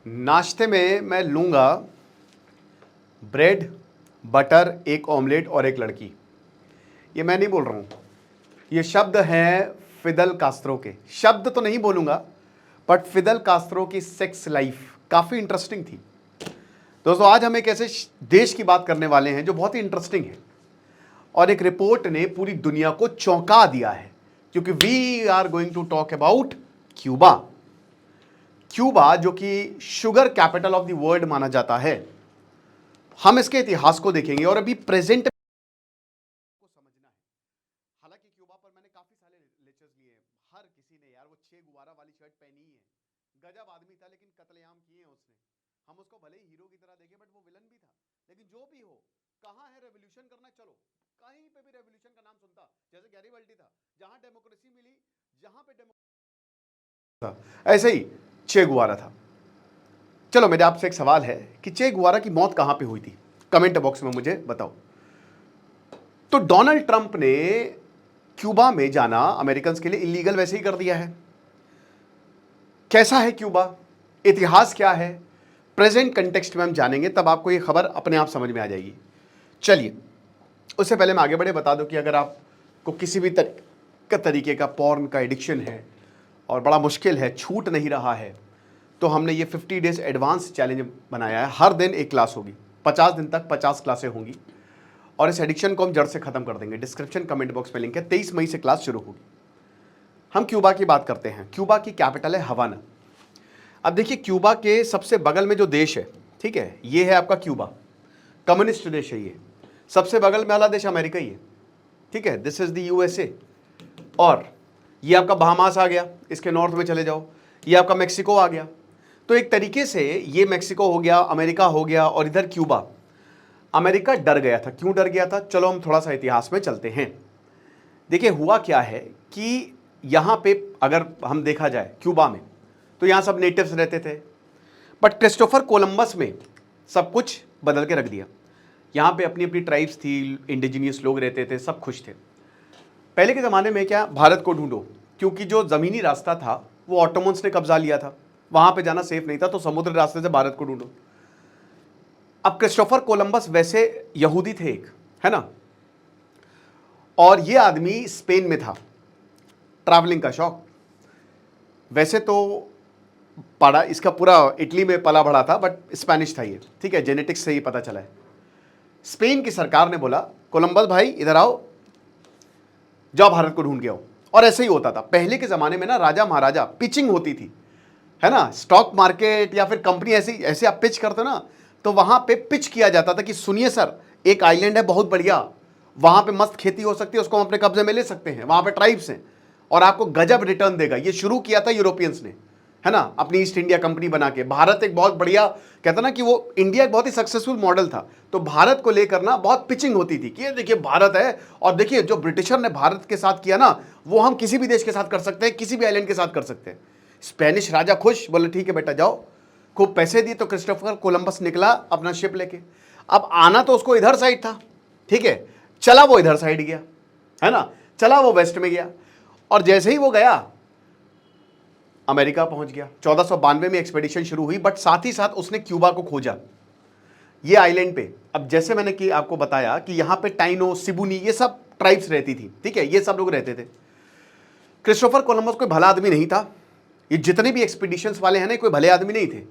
नाश्ते में मैं लूँगा ब्रेड, बटर, एक ऑमलेट और एक लड़की। ये मैं नहीं बोल रहा हूँ, ये शब्द हैं फिदल कास्त्रो के। शब्द तो नहीं बोलूँगा, बट फिदल कास्त्रो की सेक्स लाइफ काफ़ी इंटरेस्टिंग थी। दोस्तों, आज हम एक ऐसे देश की बात करने वाले हैं जो बहुत ही इंटरेस्टिंग है और एक रिपोर्ट ने पूरी दुनिया को चौंका दिया है, क्योंकि we are going to talk about Cuba. Cuba जो कि sugar capital of the world माना जाता है। हम इसके इतिहास को देखेंगे और अभी प्रेजेंट को समझना है। हालांकि क्यूबा पर मैंने काफी सारे लेक्चर्स लिए हैं। हर किसी ने यार वो चे गुवारा वाली शर्ट पहनी ही है। गजब आदमी था, लेकिन कत्लेआम किए हैं उसने। हम उसको भले ही हीरो की तरह देखें, बट वो विलन भी था। लेकिन जो भी हो, कहां है रेवोल्यूशन करना? चलो, कहीं पे भी रेवोल्यूशन का नाम सुनता, जैसे गैरिबल्डी था, जहां डेमोक्रेसी मिली, जहां पे ऐसे ही चे गुवारा था। चलो, मेरे आपसे एक सवाल है कि चे गुवारा की मौत कहां पे हुई थी? कमेंट बॉक्स में मुझे बताओ। तो डोनाल्ड ट्रंप ने क्यूबा में जाना अमेरिकन के लिए इलीगल वैसे ही कर दिया है। कैसा है क्यूबा, इतिहास क्या है, प्रेजेंट कंटेक्स्ट में हम जानेंगे, तब आपको ये खबर अपने आप समझ में आ जाएगी। चलिए, उससे पहले मैं आगे बढ़े बता दूं कि अगर आपको किसी भी तरीके का पॉर्न का एडिक्शन है और बड़ा मुश्किल है, छूट नहीं रहा है, तो हमने ये 50 डेज एडवांस चैलेंज बनाया है। हर दिन एक क्लास होगी, 50 दिन तक 50 क्लासें होंगी और इस एडिक्शन को हम जड़ से खत्म कर देंगे। डिस्क्रिप्शन कमेंट बॉक्स में लिंक है। 23 मई से क्लास शुरू होगी। हम क्यूबा की बात करते हैं। क्यूबा की कैपिटल है हवाना। अब देखिए, क्यूबा के सबसे बगल में जो देश है, ठीक है, ये है आपका क्यूबा, कम्युनिस्ट देश है ये। सबसे बगल में वाला देश अमेरिका ही है, ठीक है, दिस इज द यूएसए। और ये आपका बहामास आ गया, इसके नॉर्थ में चले जाओ, ये आपका मेक्सिको आ गया। तो एक तरीके से ये मेक्सिको हो गया, अमेरिका हो गया, और इधर क्यूबा। अमेरिका डर गया था। क्यों डर गया था? चलो हम थोड़ा सा इतिहास में चलते हैं। देखिए, हुआ क्या है कि यहां पे अगर हम देखा जाए क्यूबा में, तो यहां सब नेटिव्स रहते थे, बट क्रिस्टोफर कोलंबस में सब कुछ बदल के रख दिया। यहां पे अपनी अपनी ट्राइब्स थी, इंडिजिनियस लोग रहते थे, सब खुश थे। पहले के ज़माने में क्या, भारत को ढूंढो, क्योंकि जो ज़मीनी रास्ता था वो ऑटोमन्स ने कब्जा लिया था, वहां पे जाना सेफ नहीं था, तो समुद्र रास्ते से भारत को ढूंढो। अब क्रिस्टोफर कोलंबस वैसे यहूदी थे एक, है ना, और ये आदमी स्पेन में था, ट्रैवलिंग का शौक। वैसे तो पढ़ा इसका पूरा इटली में पला बढ़ा था, बट स्पेनिश था ये, ठीक है, जेनेटिक्स से ही पता चला है। स्पेन की सरकार ने बोला, कोलंबस भाई इधर आओ, जाओ भारत को ढूंढ के आओ। और ऐसे ही होता था पहले के ज़माने में ना, राजा महाराजा पिचिंग होती थी, है ना, स्टॉक मार्केट या फिर कंपनी ऐसे ऐसे आप पिच करते ना, तो वहां पे पिच किया जाता था कि सुनिए सर, एक आइलैंड है बहुत बढ़िया, वहां पे मस्त खेती हो सकती है, उसको हम अपने कब्जे में ले सकते हैं, वहां पे ट्राइब्स हैं और आपको गजब रिटर्न देगा। ये शुरू किया था यूरोपियंस ने, है ना, अपनी ईस्ट इंडिया कंपनी बना के। भारत एक बहुत बढ़िया, कहता ना कि वो इंडिया एक बहुत ही सक्सेसफुल मॉडल था, तो भारत को लेकर ना बहुत पिचिंग होती थी कि ये देखिए भारत है, और देखिए जो ब्रिटिशर ने भारत के साथ किया ना, वो हम किसी भी देश के साथ कर सकते हैं, किसी भी आइलैंड के साथ कर सकते हैं। स्पेनिश राजा खुश, बोले ठीक है बेटा जाओ, खूब पैसे दिए। तो क्रिस्टोफर कोलंबस निकला अपना शिप लेके। अब आना तो उसको इधर साइड था, ठीक है, चला वो इधर साइड गया, है ना, चला वो वेस्ट में गया, और जैसे ही वो गया अमेरिका पहुंच गया। 1492 में एक्सपेडिशन शुरू हुई, बट साथ ही साथ उसने क्यूबा को खोजा, ये आइलैंड पे। अब जैसे मैंने कि आपको बताया कि यहां पे टाइनो, सिबुनी, ये सब ट्राइब्स रहती थी, ठीक है, ये सब लोग रहते थे। क्रिस्टोफर कोलंबस कोई भला आदमी नहीं था। ये जितने भी एक्सपीडिशंस वाले हैं ना, कोई भले आदमी नहीं थे।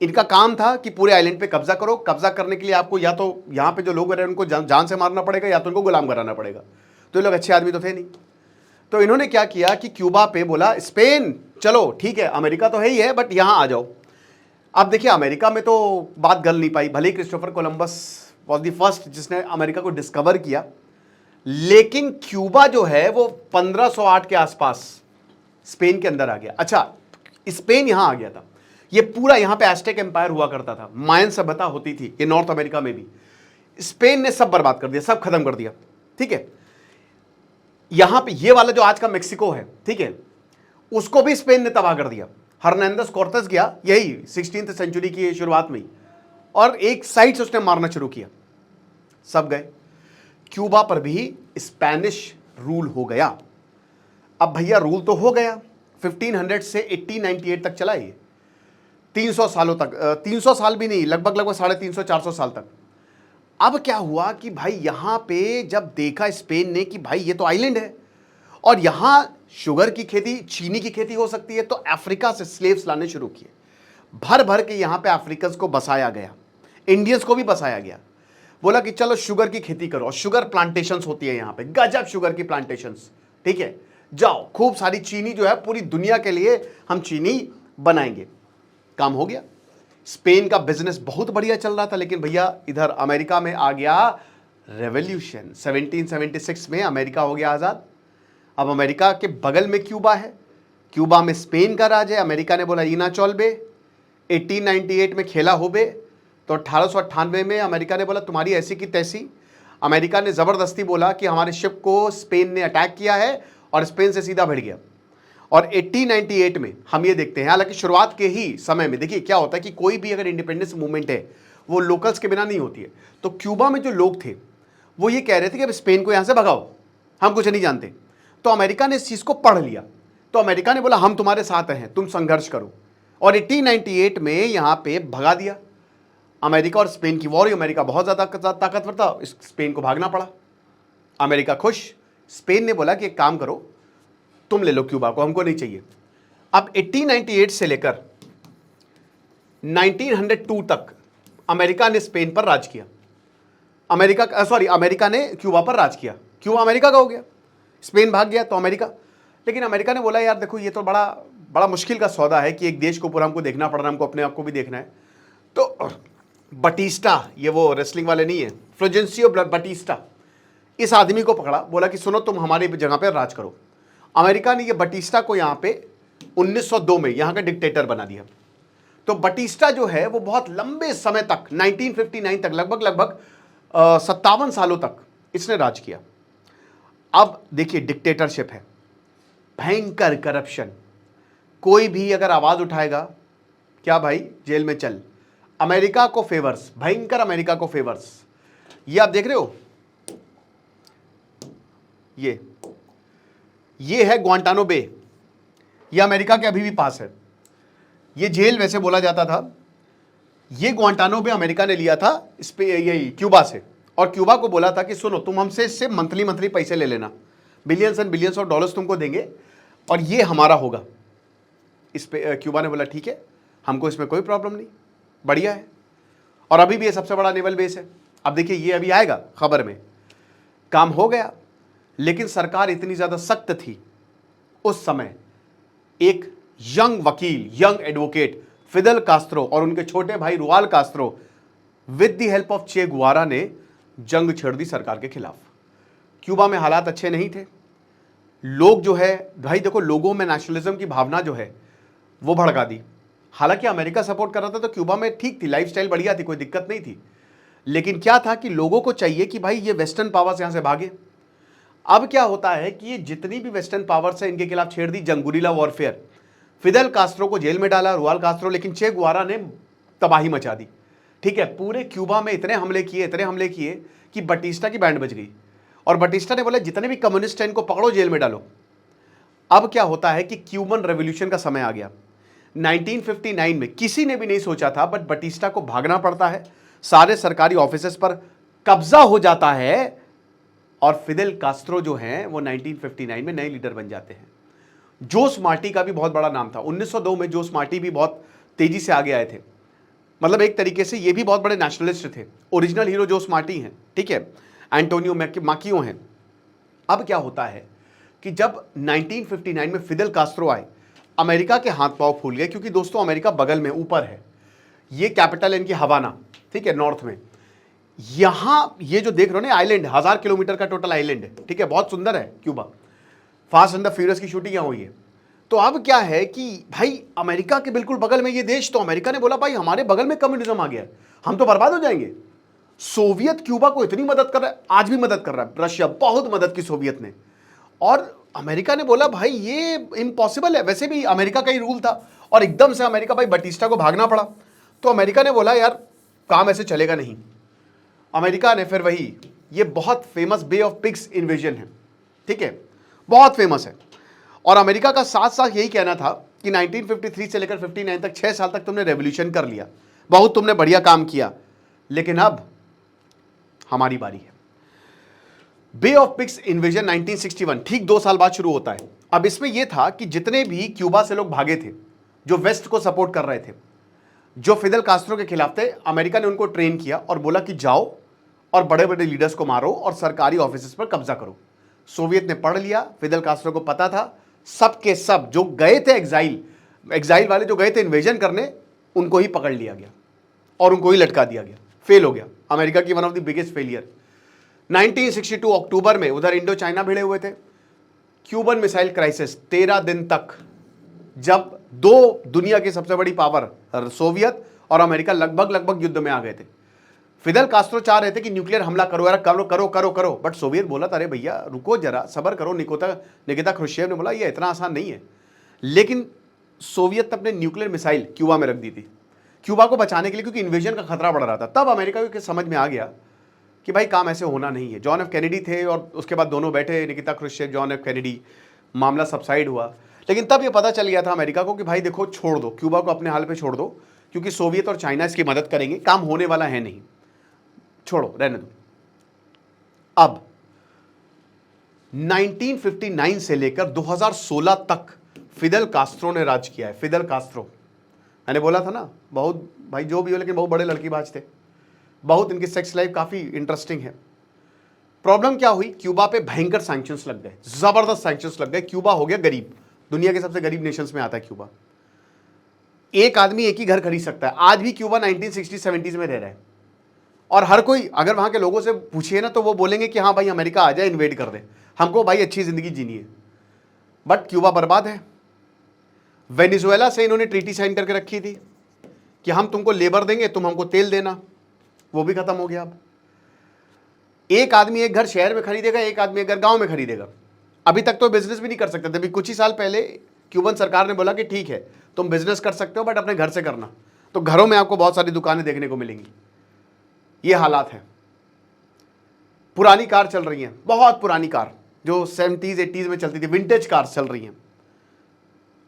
इनका काम था कि पूरे आइलैंड पे कब्जा करो। कब्जा करने के लिए आपको या तो यहाँ पे जो लोग रहे उनको जान से मारना पड़ेगा, या तो उनको गुलाम कराना पड़ेगा। तो ये लोग अच्छे आदमी तो थे नहीं। तो इन्होंने क्या किया कि क्यूबा पे बोला, स्पेन चलो ठीक है, अमेरिका तो है ही है, बट यहाँ आ जाओ। अब देखिए, अमेरिका में तो बात गल नहीं पाई। भले ही Christopher Columbus was the first जिसने अमेरिका को डिस्कवर किया, लेकिन क्यूबा जो है वो 1508 के आसपास स्पेन के अंदर आ गया। अच्छा, स्पेन यहां आ गया था। ये पूरा यहां पे एस्टेक एम्पायर हुआ करता था, मायन सभ्यता होती थी, ये नॉर्थ अमेरिका में भी। स्पेन ने सब बर्बाद कर दिया, सब खत्म कर दिया, ठीक है। यहां पे ये वाला जो आज का मेक्सिको है, ठीक है, उसको भी स्पेन ने तबाह कर दिया। हर्नांडेज कोर्टेस गया यही 16th सेंचुरी की शुरुआत में, और एक साइड से उसने मारना शुरू किया, सब गए। क्यूबा पर भी स्पेनिश रूल हो गया। अब भैया रूल तो हो गया, 1500 से 1898 तक चला ये। 300 सालों तक, 300 साल भी नहीं, लगभग लगभग 350 400 साल तक। अब क्या हुआ कि भाई यहां पे जब देखा स्पेन ने कि भाई ये तो आइलैंड है और यहां शुगर की खेती, चीनी की खेती हो सकती है, तो अफ्रीका से स्लेव्स लाने शुरू किए। भर भर के यहां पे अफ्रीकन्स को बसाया गया, इंडियंस को भी बसाया गया। बोला कि चलो शुगर की खेती करो, और शुगर प्लांटेशंस होती है यहां पे, गजब शुगर की प्लांटेशंस, ठीक है, जाओ खूब सारी चीनी जो है पूरी दुनिया के लिए हम चीनी बनाएंगे। काम हो गया। स्पेन का बिजनेस बहुत बढ़िया चल रहा था, लेकिन भैया इधर अमेरिका में आ गया रेवोल्यूशन। 1776 में अमेरिका हो गया आजाद। अब अमेरिका के बगल में क्यूबा है, क्यूबा में स्पेन का राज है। अमेरिका ने बोला इना चौल बे, 1898 में खेला हो बे, तो 1898 में अमेरिका ने बोला तुम्हारी ऐसी की तैसी। अमेरिका ने ज़बरदस्ती बोला कि हमारे शिप को स्पेन ने अटैक किया है और स्पेन से सीधा भिड़ गया। और 1898 में हम ये देखते हैं, हालांकि शुरुआत के ही समय में देखिए क्या होता है कि कोई भी अगर इंडिपेंडेंस मूवमेंट है वो लोकल्स के बिना नहीं होती है। तो क्यूबा में जो लोग थे वो ये कह रहे थे कि अब स्पेन को यहाँ से भगाओ, हम कुछ नहीं जानते। तो अमेरिका ने इस चीज़ को पढ़ लिया, तो अमेरिका ने बोला हम तुम्हारे साथ हैं, तुम संघर्ष करो, और 1898 में यहाँ पे भगा दिया। अमेरिका और स्पेन की वॉर, अमेरिका बहुत ज़्यादा ताकतवर था, स्पेन को भागना पड़ा। अमेरिका खुश, स्पेन ने बोला कि एक काम करो, तुम ले लो क्यूबा को, हमको नहीं चाहिए। अब 1898 से लेकर 1902 तक अमेरिका ने स्पेन पर राज किया। अमेरिका ने क्यूबा पर राज किया। क्यूबा अमेरिका का हो गया, स्पेन भाग गया तो अमेरिका। लेकिन अमेरिका ने बोला यार देखो ये तो बड़ा बड़ा मुश्किल का सौदा है कि एक देश को पूरा हमको देखना पड़ रहा है, हमको अपने आप को भी देखना है। तो बटिस्टा, ये वो रेसलिंग वाले नहीं है, फ्लोरेंसियो बटिस्टा, इस आदमी को पकड़ा, बोला कि सुनो तुम हमारी जगह पर राज करो। अमेरिका ने ये बटिस्टा को यहाँ पे 1902 में यहाँ का डिक्टेटर बना दिया। तो बटिस्टा जो है वो बहुत लंबे समय तक, 1959 तक, लगभग 57 सालों तक इसने राज किया। अब देखिए डिक्टेटरशिप है, भयंकर करप्शन, कोई भी अगर आवाज उठाएगा क्या भाई जेल में चल। अमेरिका को फेवर्स, भयंकर अमेरिका को फेवर्स। ये आप देख रहे हो, ये है ग्वांटानो बे, ये अमेरिका के अभी भी पास है। ये जेल वैसे बोला जाता था, ये ग्वांटानो बे अमेरिका ने लिया था इस पे यही क्यूबा से, और क्यूबा को बोला था कि सुनो तुम हमसे इससे मंथली पैसे ले लेना, billions and billions of dollars तुमको देंगे और ये हमारा होगा। इस पे क्यूबा ने बोला ठीक है, हमको इसमें कोई प्रॉब्लम नहीं, बढ़िया है। और अभी भी ये सबसे बड़ा नेवल बेस है। अब देखिए ये अभी आएगा खबर में, काम हो गया। लेकिन सरकार इतनी ज़्यादा सख्त थी उस समय, एक यंग वकील, यंग एडवोकेट फिदेल कास्त्रो और उनके छोटे भाई Raul Castro with the help of Che Guevara ने जंग छेड़ दी सरकार के खिलाफ। क्यूबा में हालात अच्छे नहीं थे, लोग जो है भाई देखो, लोगों में नेशनलिज्म की भावना जो है वो भड़का दी। हालांकि अमेरिका सपोर्ट कर रहा था तो क्यूबा में ठीक थी, लाइफस्टाइल बढ़िया थी, कोई दिक्कत नहीं थी। लेकिन क्या था कि लोगों को चाहिए कि भाई ये वेस्टर्न पावर्स यहां से भागे। अब क्या होता है कि ये जितनी भी वेस्टर्न पावर्स है इनके खिलाफ छेड़ दी जंग, गुरिल्ला वॉरफेयर। फिदेल कास्त्रो को जेल में डाला, रुआल कास्त्रो, लेकिन चे गुवारा ने तबाही मचा दी। ठीक है, पूरे क्यूबा में इतने हमले किए कि बटिस्टा की बैंड बज गई, और बटिस्टा ने बोला जितने भी कम्युनिस्ट हैं इनको पकड़ो, जेल में डालो। अब क्या होता है कि क्यूबन रेवोल्यूशन का समय आ गया 1959 में, किसी ने भी नहीं सोचा था, बट बटिस्टा को भागना पड़ता है, सारे सरकारी ऑफिसेस पर कब्जा हो जाता है, और फिदेल कास्त्रो जो हैं वो 1959 में नए लीडर बन जाते हैं। जोस मार्टी का भी बहुत बड़ा नाम था। 1902 में जोस मार्टी भी बहुत तेजी से आगे आए थे, मतलब एक तरीके से ये भी बहुत बड़े नेशनलिस्ट थे। ओरिजिनल हीरो जोस मार्टी हैं, ठीक है, एंटोनियो माकियो हैं। अब क्या होता है कि जब 1959 में फिदेल कास्त्रो आए, अमेरिका के हाथ पांव फूल गए, क्योंकि दोस्तों अमेरिका बगल में ऊपर है, ये कैपिटल है इनकी हवाना, ठीक है, नॉर्थ में। यहां ये जो देख रहे हो ना आइलैंड, 1000 किलोमीटर का टोटल आइलैंड है, ठीक है, बहुत सुंदर है Cuba. Fast and the furious की शूटिंग यहां हुई है। तो अब क्या है कि भाई अमेरिका के बिल्कुल बगल में ये देश, तो अमेरिका ने बोला भाई हमारे बगल में कम्युनिज्म आ गया, हम तो बर्बाद हो जाएंगे। सोवियत क्यूबा को इतनी मदद कर रहा है, आज भी मदद कर रहा है, रशिया बहुत मदद की सोवियत ने, और अमेरिका ने बोला भाई ये इम्पॉसिबल है। वैसे भी अमेरिका का ही रूल था, और एकदम से अमेरिका भाई बटिस्टा को भागना पड़ा। तो अमेरिका ने बोला यार काम ऐसे चलेगा नहीं। अमेरिका ने फिर वही, ये बहुत famous bay of pigs invasion है, ठीक है, बहुत फेमस है। और अमेरिका का साथ साथ यही कहना था कि 1953 से लेकर 59 तक 6 साल तक तुमने रेवोल्यूशन कर लिया, बहुत तुमने बढ़िया काम किया, लेकिन अब हमारी बारी है। बे ऑफ पिग्स इन्वेजन 1961 ठीक 2 साल बाद शुरू होता है। अब इसमें यह था कि जितने भी क्यूबा से लोग भागे थे, जो वेस्ट को सपोर्ट कर रहे थे, जो फिदेल कास्ट्रो के खिलाफ थे, अमेरिका ने उनको ट्रेन किया और बोला कि जाओ और बड़े बड़े लीडर्स को मारो और सरकारी ऑफिस पर कब्जा करो। सोवियत ने पढ़ लिया, फिदेल कास्ट्रो को पता था, सब के सब जो गए थे एग्जाइल वाले जो गए थे इन्वेजन करने, उनको ही पकड़ लिया गया और उनको ही लटका दिया गया। फेल हो गया अमेरिका की one of the biggest failure. 1962 अक्टूबर में उधर इंडो चाइना भिड़े हुए थे। क्यूबन मिसाइल क्राइसिस 13 दिन तक, जब दो दुनिया की सबसे बड़ी पावर सोवियत और अमेरिका लगभग युद्ध में आ गए थे। फिदेल कास्ट्रो चाह रहे थे कि न्यूक्लियर हमला करो यार, करो करो करो करो, बट सोवियत बोला अरे भैया रुको जरा, सबर करो। निकिता क्रुश्चेव ने बोला ये इतना आसान नहीं है। लेकिन सोवियत ने अपने न्यूक्लियर मिसाइल क्यूबा में रख दी थी, क्यूबा को बचाने के लिए, क्योंकि इन्वेजन का खतरा बढ़ रहा था। तब अमेरिका को समझ में आ गया कि भाई काम ऐसे होना नहीं है। जॉन एफ कैनेडी थे और उसके बाद दोनों बैठे, Nikita Khrushchev, John F Kennedy, मामला सबसाइड हुआ। लेकिन तब ये पता चल गया था अमेरिका को कि भाई देखो छोड़ दो, क्यूबा को अपने हाल पे छोड़ दो, क्योंकि सोवियत और चाइना इसकी मदद करेंगे, काम होने वाला है नहीं, छोड़ो, रहने दो। अब 1959 से लेकर 2016 तक फिदेल कास्ट्रो ने राज किया है। फिदेल कास्ट्रो, मैंने बोला था ना, बहुत भाई जो भी हो लेकिन बहुत बड़े लड़कीबाज थे, बहुत इनकी सेक्स लाइफ काफी इंटरेस्टिंग है। प्रॉब्लम क्या हुई, क्यूबा पे भयंकर सैंक्शंस लग गए, जबरदस्त सैंक्शंस लग गए। क्यूबा हो गया गरीब, दुनिया के सबसे गरीब नेशंस में आता है क्यूबा। एक आदमी एक ही घर खरीद सकता है। आज भी क्यूबा 1960-70s में रह रहा है और हर कोई अगर वहां के लोगों से पूछिए ना तो वो बोलेंगे कि हाँ भाई अमेरिका आ जाए, इन्वेड कर दे, हमको भाई अच्छी जिंदगी जीनी है। बट क्यूबा बर्बाद है। वेनेजुएला से इन्होंने ट्रीटी साइन करके रखी थी कि हम तुमको लेबर देंगे, तुम हमको तेल देना, वो भी खत्म हो गया। अब एक आदमी एक घर शहर में खरीदेगा, एक आदमी एक घर गांव में खरीदेगा। अभी तक तो बिजनेस भी नहीं कर सकते थे। अभी कुछ ही साल पहले क्यूबन सरकार ने बोला कि ठीक है तुम बिजनेस कर सकते हो बट अपने घर से करना। तो घरों में आपको बहुत सारी दुकानें देखने को मिलेंगी। ये हालात है। पुरानी कार चल रही हैं, बहुत पुरानी कार जो 70s-80s में चलती थी, विंटेज कार्स चल रही हैं।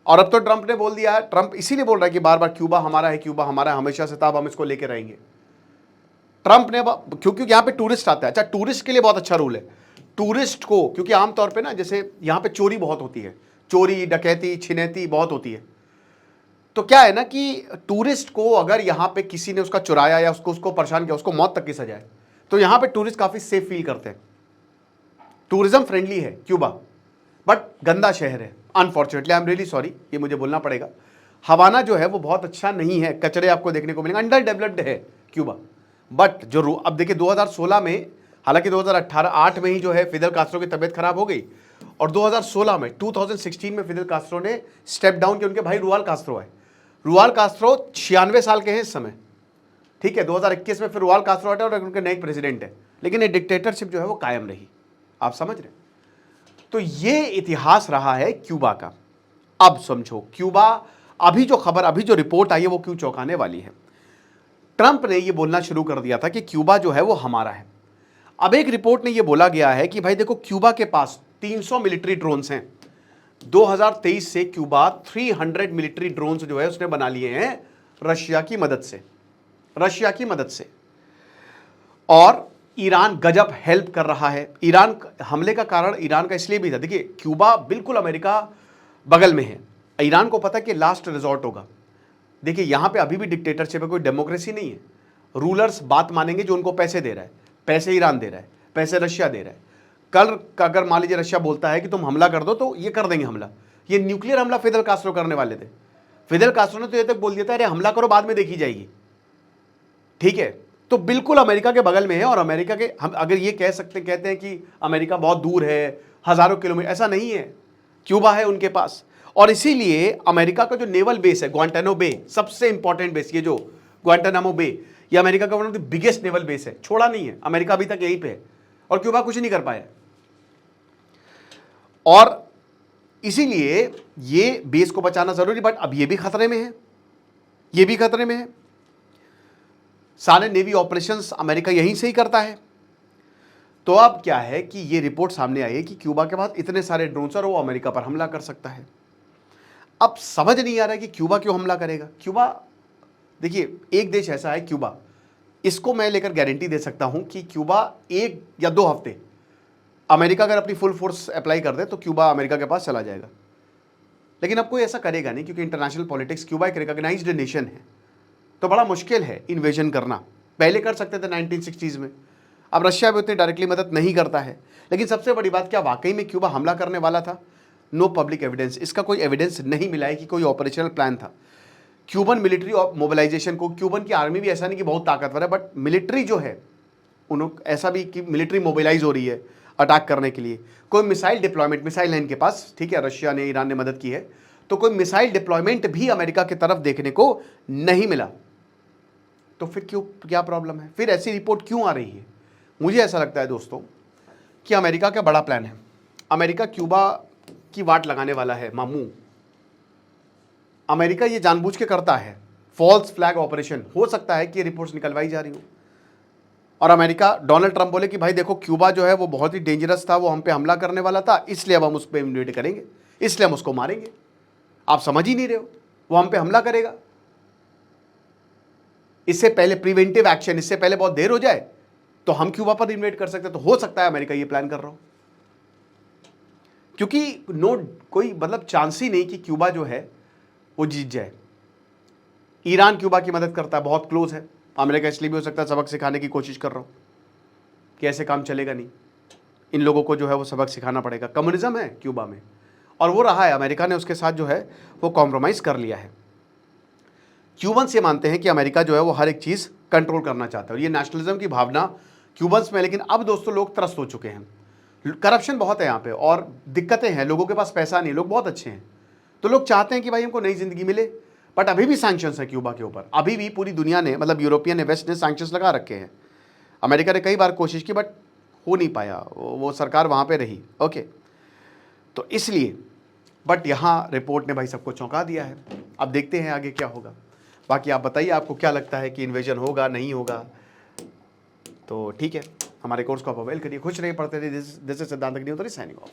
और अब तो ट्रंप ने बोल दिया है, ट्रंप इसीलिए बोल रहा है कि बार बार क्यूबा हमारा है, क्यूबा हमारा है, हमेशा से तब हम इसको लेके रहेंगे। ट्रंप ने, क्योंकि यहाँ पे टूरिस्ट आता है। अच्छा, टूरिस्ट के लिए बहुत अच्छा रूल है। टूरिस्ट को, क्योंकि आमतौर पे ना जैसे यहाँ पे चोरी बहुत होती है, चोरी डकैती छिनैती बहुत होती है। तो क्या है ना कि टूरिस्ट को अगर यहाँ पे किसी ने उसका चुराया या उसको परेशान किया, उसको मौत तक की सजा है। तो यहाँ पे टूरिस्ट काफी सेफ फील करते हैं। टूरिज्म फ्रेंडली है क्यूबा, बट गंदा शहर है। Unfortunately, I am really sorry, ये मुझे बोलना पड़ेगा। हवाना जो है वो बहुत अच्छा नहीं है, कचरे आपको देखने को मिलेंगे, अंडर डेवलप्ड है क्यूबा। बट जो अब देखिए 2016 में, हालांकि 2018-8 में ही जो है फिदेल कास्ट्रो की तबीयत खराब हो गई और 2016 में 2016 में फिदेल कास्ट्रो ने स्टेप डाउन किया। उनके भाई रुआल कास्ट्रो है। रुआल कास्ट्रो 96 साल के हैं इस समय, ठीक है। 2021 में फिर रुआल कास्ट्रो हटे और उनके नए प्रेसिडेंट है, लेकिन ये डिक्टेटरशिप जो है वो कायम रही। आप समझ रहे? तो ये इतिहास रहा है क्यूबा का। अब समझो क्यूबा, अभी जो खबर, अभी जो रिपोर्ट आई है वो क्यों चौंकाने वाली है। ट्रंप ने ये बोलना शुरू कर दिया था कि क्यूबा जो है वो हमारा है। अब एक रिपोर्ट में ये बोला गया है कि भाई देखो क्यूबा के पास 300 मिलिट्री ड्रोन्स हैं। 2023 से क्यूबा 300 मिलिट्री ड्रोन्स जो है उसने बना लिए हैं रशिया की मदद से। और ईरान गजब हेल्प कर रहा है। ईरान हमले का कारण ईरान का इसलिए भी था, देखिए क्यूबा बिल्कुल अमेरिका बगल में है। ईरान को पता है कि लास्ट रिजॉर्ट होगा। देखिए यहां पे अभी भी डिक्टेटरशिप है, कोई डेमोक्रेसी नहीं है। रूलर्स बात मानेंगे जो उनको पैसे दे रहा है। पैसे ईरान दे रहा है, पैसे रशिया दे रहा है। कल अगर मान लीजिए रशिया बोलता है कि तुम हमला कर दो तो ये कर देंगे हमला। ये न्यूक्लियर हमला फिदेल कास्ट्रो करने वाले थे। फिदेल कास्ट्रो ने तो ये तक बोल दिया था अरे हमला करो, बाद में देखी जाएगी, ठीक है। तो बिल्कुल अमेरिका के बगल में है। और अमेरिका के, हम अगर ये कहते हैं कि अमेरिका बहुत दूर है, हजारों किलोमीटर, ऐसा नहीं है। क्यूबा है उनके पास। और इसीलिए अमेरिका का जो नेवल बेस है ग्वांटानामो बे, सबसे इंपॉर्टेंट बेस, ये जो ग्वांटानामो बे, ये अमेरिका का one of the biggest naval base है, छोड़ा नहीं है। अमेरिका अभी तक यहीं पे है और क्यूबा कुछ नहीं कर पाया। और इसीलिए ये बेस को बचाना जरूरी, बट अब ये भी खतरे में है। सारे नेवी ऑपरेशंस अमेरिका यहीं से ही करता है। तो अब क्या है कि ये रिपोर्ट सामने आई है कि क्यूबा के पास इतने सारे ड्रोन्स और वो अमेरिका पर हमला कर सकता है। अब समझ नहीं आ रहा है कि क्यूबा क्यों हमला करेगा। क्यूबा, देखिए एक देश ऐसा है क्यूबा, इसको मैं लेकर गारंटी दे सकता हूं कि क्यूबा 1 या 2 हफ्ते, अमेरिका अगर अपनी फुल फोर्स अप्लाई कर दे तो क्यूबा अमेरिका के पास चला जाएगा। लेकिन अब कोई ऐसा करेगा नहीं, क्योंकि इंटरनेशनल पॉलिटिक्स, क्यूबा एक रिकॉग्नाइज्ड नेशन है, तो बड़ा मुश्किल है इन्वेजन करना। पहले कर सकते थे 1960s में, अब रशिया भी उतनी डायरेक्टली मदद नहीं करता है। लेकिन सबसे बड़ी बात, क्या वाकई में क्यूबा हमला करने वाला था? नो पब्लिक एविडेंस, इसका कोई एविडेंस नहीं मिला है कि कोई ऑपरेशनल प्लान था। क्यूबन मिलिट्री मोबिलाइजेशन को, क्यूबन की आर्मी भी ऐसा नहीं कि बहुत ताकतवर है, बट मिलिट्री जो है उन्होंने ऐसा भी कि मिलिट्री मोबिलाइज हो रही है अटैक करने के लिए। कोई मिसाइल डिप्लॉयमेंट, मिसाइल है इनके पास, ठीक है, रशिया ने, ईरान ने मदद की है, तो कोई मिसाइल डिप्लॉयमेंट भी अमेरिका की तरफ देखने को नहीं मिला। तो फिर क्यों, क्या प्रॉब्लम है? फिर ऐसी रिपोर्ट क्यों आ रही है? मुझे ऐसा लगता है दोस्तों कि अमेरिका का बड़ा प्लान है। अमेरिका क्यूबा की वाट लगाने वाला है मामू। अमेरिका ये जानबूझ के करता है, फॉल्स फ्लैग ऑपरेशन। हो सकता है कि ये रिपोर्ट्स निकलवाई जा रही हो और अमेरिका, डोनाल्ड ट्रंप बोले कि भाई देखो क्यूबा जो है वो बहुत ही डेंजरस था, वो हम पे हमला करने वाला था, इसलिए अब हम उस पर इन्वेड करेंगे, इसलिए हम उसको मारेंगे। आप समझ ही नहीं रहे हो, वो हम पे हमला करेगा। इससे पहले प्रिवेंटिव एक्शन, इससे पहले बहुत देर हो जाए तो हम क्यूबा पर इन्वेड कर सकते। तो हो सकता है अमेरिका ये प्लान कर रहा हो, क्योंकि कोई मतलब चांस ही नहीं कि क्यूबा जो है वो जीत जाए। ईरान क्यूबा की मदद करता है, बहुत क्लोज है। अमेरिका इसलिए भी हो सकता है सबक सिखाने की कोशिश कर रहा हूं कि ऐसे काम चलेगा नहीं, इन लोगों को जो है वो सबक सिखाना पड़ेगा। कम्युनिज्म है क्यूबा में और वो रहा है, अमेरिका ने उसके साथ जो है वो कॉम्प्रोमाइज कर लिया है। क्यूबन्स ये मानते हैं कि अमेरिका जो है वो हर एक चीज़ कंट्रोल करना चाहता है और ये नेशनलिज्म की भावना क्यूबन्स में। लेकिन अब दोस्तों लोग त्रस्त हो चुके हैं, करप्शन बहुत है यहाँ पे और दिक्कतें हैं, लोगों के पास पैसा नहीं, लोग बहुत अच्छे हैं, तो लोग चाहते हैं कि भाई हमको नई जिंदगी मिले। बट अभी भी सैंक्शंस है क्यूबा के ऊपर, अभी भी पूरी दुनिया ने, मतलब यूरोपियन ने, वेस्ट ने सैंक्शंस लगा रखे हैं। अमेरिका ने कई बार कोशिश की बट हो नहीं पाया, वो सरकार वहाँ पे रही। ओके, तो इसलिए, बट यहाँ रिपोर्ट ने भाई सबको चौंका दिया है। अब देखते हैं आगे क्या होगा। बाकी आप बताइए, आपको क्या लगता है कि इन्वेजन होगा नहीं होगा? तो ठीक है, हमारे कोर्स को आप अवेल करिए। खुश रहिए, पढ़ते रहिए। दिस इज सिद्धांत अग्निहोत्री साइनिंग ऑफ।